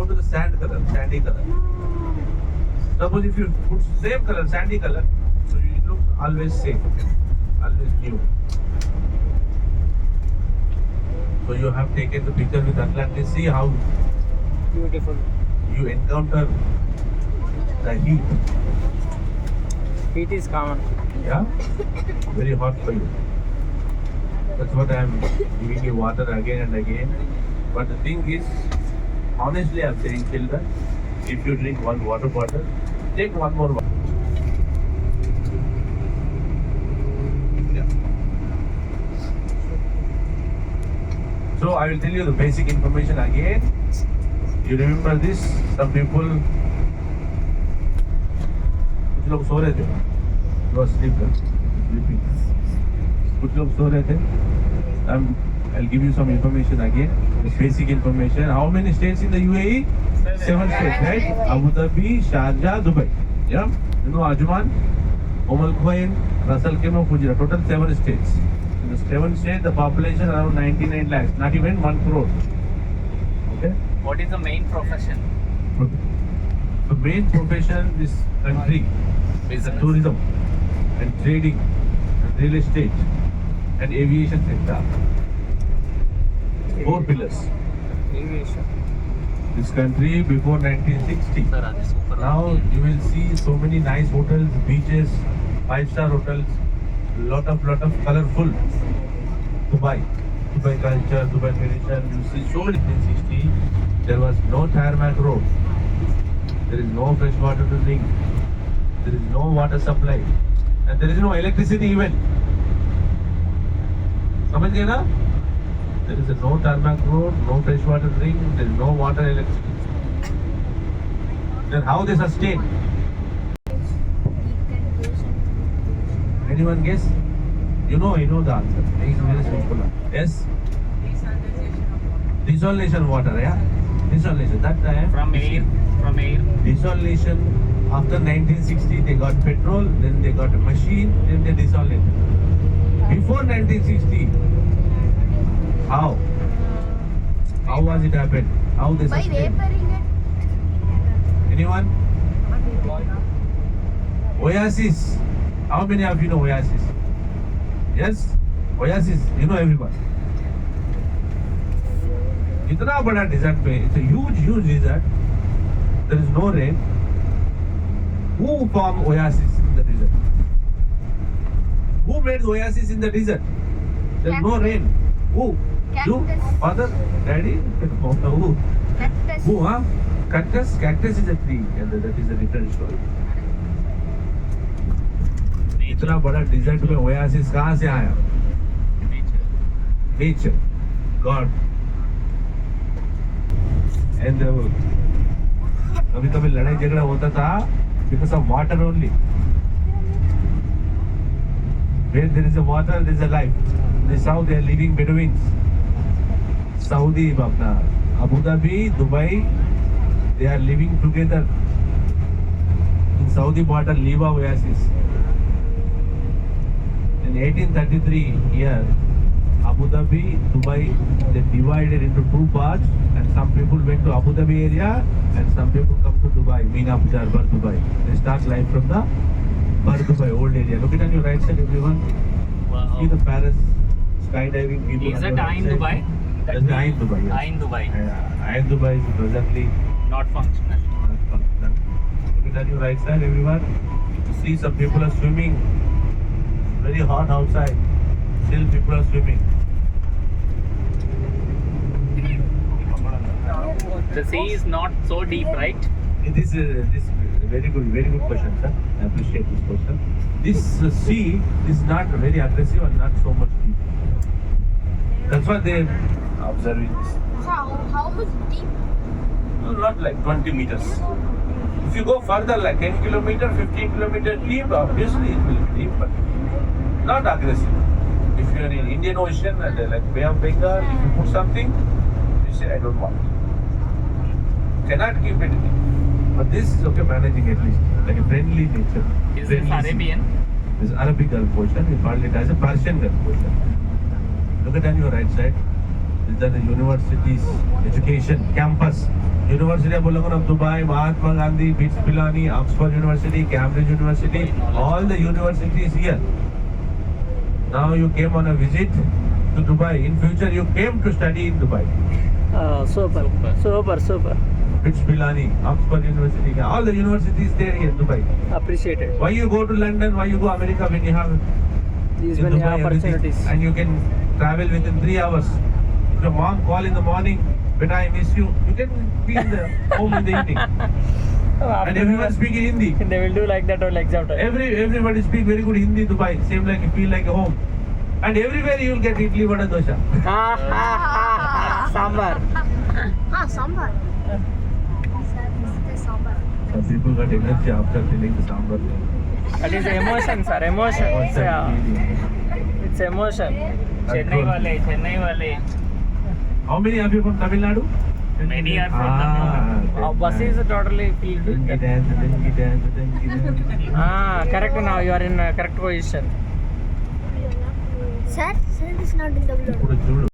to the sand color, sandy color. Suppose if you put same color, sandy color, so it looks always same, always new. So you have taken the picture with Atlantis. See how Beautiful. you encounter the heat. Heat is common. Yeah, very hot for you. That's what I am giving you water again and again. But the thing is, honestly, I'm saying, children, if you drink one water bottle, take one more water. Yeah. So I will tell you the basic information again. You remember this? Some people, कुछ लोग सो रहे थे. You are sleeping. कुछ लोग सो रहे थे. I'll give you some information again. This basic information. How many states in the UAE? 7 states, right? Abu Dhabi, Sharjah, Dubai. Yeah. You know Ajman, Al Quwain, Ras Al Khaimah, Fujairah. Total 7 states. In the 7 states, the population around 99 lakhs. Not even 1 crore. Okay. What is the main profession? The main profession in this country is the tourism and trading and real estate and aviation sector. 4 pillars. Aviation. This country before 1960. Now you will see so many nice hotels, beaches, 5-star hotels, lot of colorful Dubai culture, Dubai tradition. You see so many. 1960, there was no tarmac road. There is no fresh water to drink. There is no water supply, and there is no electricity even. समझ गए ना? There is no tarmac road, no fresh water drink, there is no water, electricity. Then how they sustain? Anyone guess? You know the answer. It's very simple. Yes? Desalination water, yeah? Desalination. That time. From air. Desalination. After 1960, they got petrol, then they got a machine, then they desalated. Before 1960, how was it happened? How they By sustained? vaporing it. Anyone? Oasis. How many of you know Oasis? Yes? Oasis, you know everyone. इतना बड़ा desert पे, it's a huge desert. There is no rain. Who formed oasis in the desert? Who made oasis in the desert? There is no rain. Who? You? Cactus. Father? Daddy? Who? Cactus. Who? Huh? Cactus? Cactus is a tree, and that is a different story. इतना बड़ा dessert में Oasis कहाँ से आया? Nature, God, and कभी लड़ाई झगड़ा होता था because of water only. Where there is a water, there is a life. This is how they are living Bedouins. Saudi, Abu Dhabi, Dubai, they are living together in Saudi border, Liva Oasis. In 1833 here, Abu Dhabi, Dubai, they divided into 2 parts, and some people went to Abu Dhabi area and some people come to Dubai, Mina Bazaar, Bar Dubai. They start life from the Bar Dubai old area. Look at on your right side, everyone. Wow. See the Paris skydiving people. Is that Ain Dubai? That's the Ain Dubai. Yes. Ain Dubai. Ain Dubai is presently Not functional. functional. Look at your right side, everyone. You see some people are swimming. Very hot outside. Still people are swimming. The sea is not so deep, right? This very good question, sir. I appreciate this question. This sea is not very aggressive and not so much deep. That's why they are observing this. So how much deep? Not like 20 meters. If you go further, like 10 kilometer, 15 kilometer deep, obviously it will be deep, but not aggressive. If you are in Indian Ocean, like Bay of Bengal, if you put something, you say, I don't want it. Cannot keep it. But this is okay, managing at least, like a friendly nature. Is this Friendly sea. Arabian? This is Arabic Gulf Ocean. We call it as a Persian Gulf Ocean. Look at on your right side. These are the universities, education, campus. University of Bulagan of Dubai, Mahatma Gandhi, BITS Pilani, Oxford University, Cambridge University, all the universities here. Now you came on a visit to Dubai. In future you came to study in Dubai. Super. BITS Pilani, Oxford University, all the universities there in Dubai. Appreciated. Why you go to London? Why you go America when you have These in many Dubai everything? opportunities. And you can travel within 3 hours. If your mom call in the morning, when I miss you, you can be in the home in the evening. And everyone speak in Hindi. They will do like that on exam time. Everybody speak very good Hindi Dubai. Same like you feel like a home. And everywhere you will get idli, vada, dosha. Sambar. Sambar. Sir, this is sambar. Some people got energy after feeling the sambar. That is emotion, sir. Emotion. What's that Yeah. feeling? It's emotion. Chennai wale. How many of you from Tamil Nadu? Many are from Tamil Nadu. Our bus is totally filled. Dengi dance. Correct. Now you are in correct position. Sir, this is not in the vlog. ఇప్పుడు చూడు